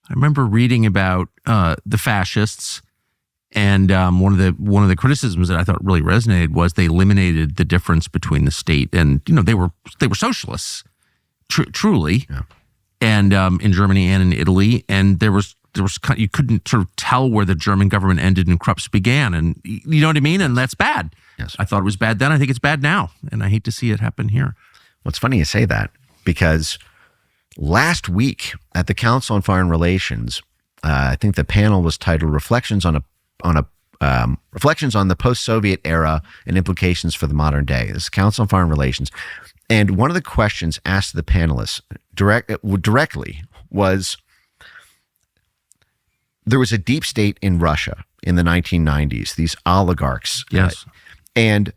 I remember reading about the fascists, and one of the criticisms that I thought really resonated was they eliminated the difference between the state and they were socialists, truly, yeah. And in Germany and in Italy, and there was you couldn't sort of tell where the German government ended and Krupps began, and you know what I mean, and that's bad. Yes. I thought it was bad then. I think it's bad now, and I hate to see it happen here. Well, it's funny you say that because last week at the Council on Foreign Relations, I think the panel was titled "Reflections on the Post-Soviet Era and Implications for the Modern Day." This is Council on Foreign Relations, and one of the questions asked to the panelists directly was, there was a deep state in Russia in the 1990s. These oligarchs, yes, and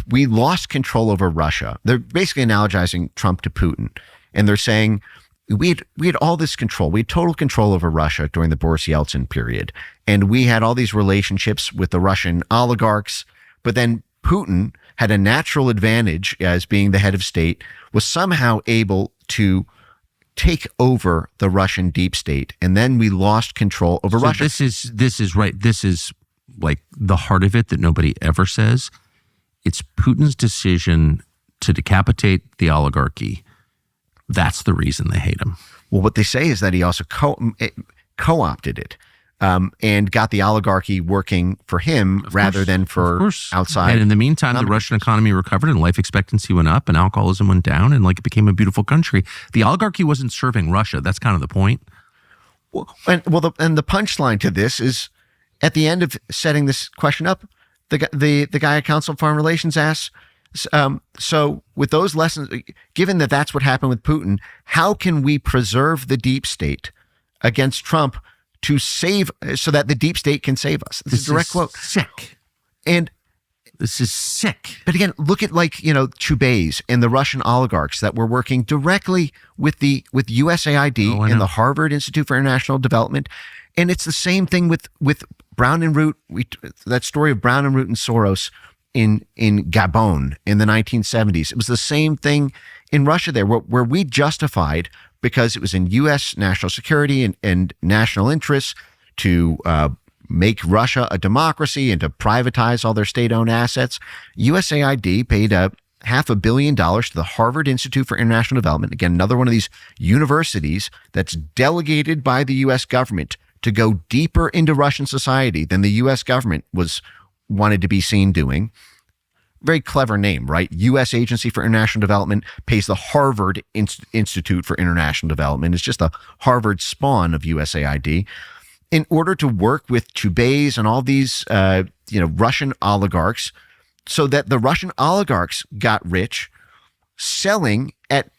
we lost control over Russia. They're basically analogizing Trump to Putin. And they're saying we had all this control. We had total control over Russia during the Boris Yeltsin period. And we had all these relationships with the Russian oligarchs. But then Putin had a natural advantage as being the head of state, was somehow able to take over the Russian deep state. And then we lost control over Russia. This is right. This is like the heart of it that nobody ever says. It's Putin's decision to decapitate the oligarchy. That's the reason they hate him. Well, what they say is that he also co-opted it and got the oligarchy working for him rather than for outside. And in the meantime, the Russian economy recovered and life expectancy went up and alcoholism went down and it became a beautiful country. The oligarchy wasn't serving Russia. That's kind of the point. And the punchline to this is, at the end of setting this question up, the guy at Council on Foreign Relations asks, so with those lessons, given that that's what happened with Putin, how can we preserve the deep state against Trump so that the deep state can save us? This is a direct quote. Sick. And this is sick. But again, look at Chubais and the Russian oligarchs that were working directly with USAID and the Harvard Institute for International Development. And it's the same thing with Brown and Root. That story of Brown and Root and Soros in Gabon in the 1970s. It was the same thing in Russia there, where we justified, because it was in U.S. national security and national interests, to make Russia a democracy and to privatize all their state-owned assets. USAID paid $500 million to the Harvard Institute for International Development. Again, another one of these universities that's delegated by the U.S. government to go deeper into Russian society than the U.S. government wanted to be seen doing. Very clever name, right? U.S. Agency for International Development pays the Harvard Institute for International Development. It's just a Harvard spawn of USAID. In order to work with Chubais and all these, Russian oligarchs, so that the Russian oligarchs got rich, selling at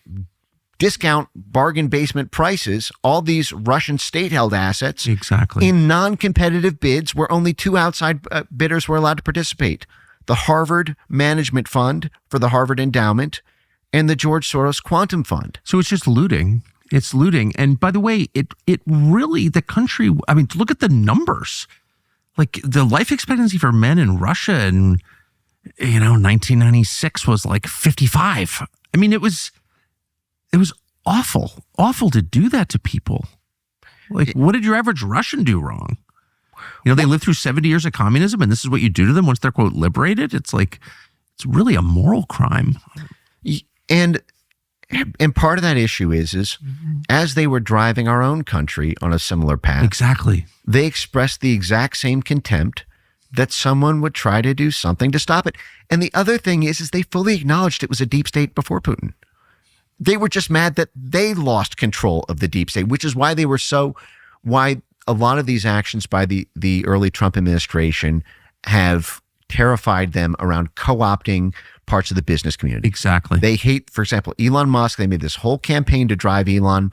discount bargain basement prices all these Russian state-held assets, exactly, in non-competitive bids where only two outside bidders were allowed to participate: the Harvard Management Fund for the Harvard Endowment and the George Soros Quantum Fund. So it's just looting. It's looting. And by the way, it really, the country, I mean, look at the numbers. Like the life expectancy for men in Russia in 1996 was like 55. I mean, it was awful to do that to people. Like, what did your average Russian do wrong? They lived through 70 years of communism, and this is what you do to them once they're, quote, liberated. It's like, it's really a moral crime. And part of that issue is as they were driving our own country on a similar path, exactly, they expressed the exact same contempt that someone would try to do something to stop it. And the other thing is they fully acknowledged it was a deep state before Putin. They were just mad that they lost control of the deep state, which is why why a lot of these actions by the early Trump administration have terrified them around co-opting parts of the business community. Exactly. They hate, for example, Elon Musk. They made this whole campaign to drive Elon,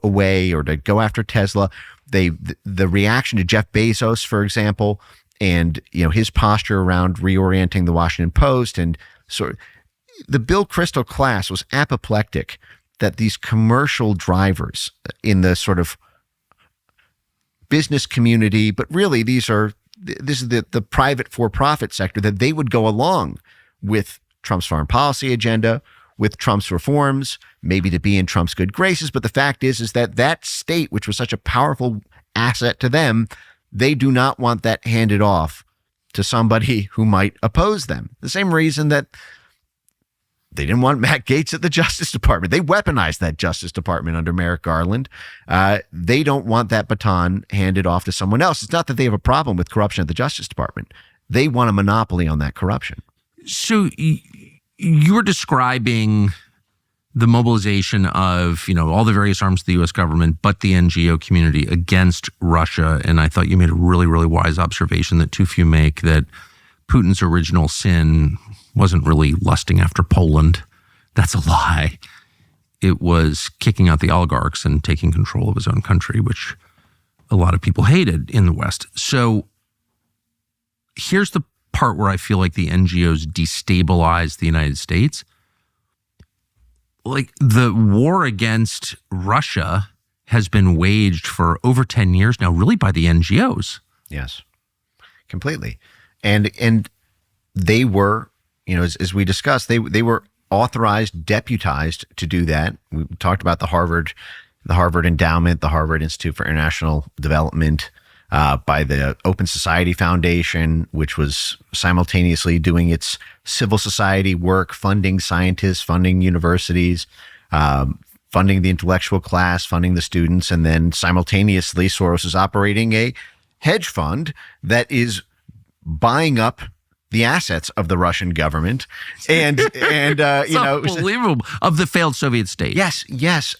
away or to go after Tesla. The reaction to Jeff Bezos, for example, and his posture around reorienting the Washington Post, and sort of the Bill Kristol class was apoplectic that these commercial drivers in the sort of business community, but really this is the private for-profit sector, that they would go along with Trump's foreign policy agenda, with Trump's reforms, maybe to be in Trump's good graces. But the fact is that state, which was such a powerful asset to them, they do not want that handed off to somebody who might oppose them. The same reason that they didn't want Matt Gaetz at the Justice Department. They weaponized that Justice Department under Merrick Garland. They don't want that baton handed off to someone else. It's not that they have a problem with corruption at the Justice Department. They want a monopoly on that corruption. So you're describing the mobilization of, all the various arms of the U.S. government, but the NGO community against Russia. And I thought you made a really, really wise observation that too few make, that Putin's original sin wasn't really lusting after Poland. That's a lie. It was kicking out the oligarchs and taking control of his own country, which a lot of people hated in the West. So here's the part where I feel like the NGOs destabilized the United States. Like, the war against Russia has been waged for over 10 years now, really by the NGOs. Yes, completely. And they were, as we discussed, they were authorized, deputized to do that. We talked about the Harvard Endowment, the Harvard Institute for International Development, by the Open Society Foundation, which was simultaneously doing its civil society work, funding scientists, funding universities, funding the intellectual class, funding the students, and then simultaneously Soros is operating a hedge fund that is buying up the assets of the Russian government, and unbelievable, of the failed Soviet state. Yes.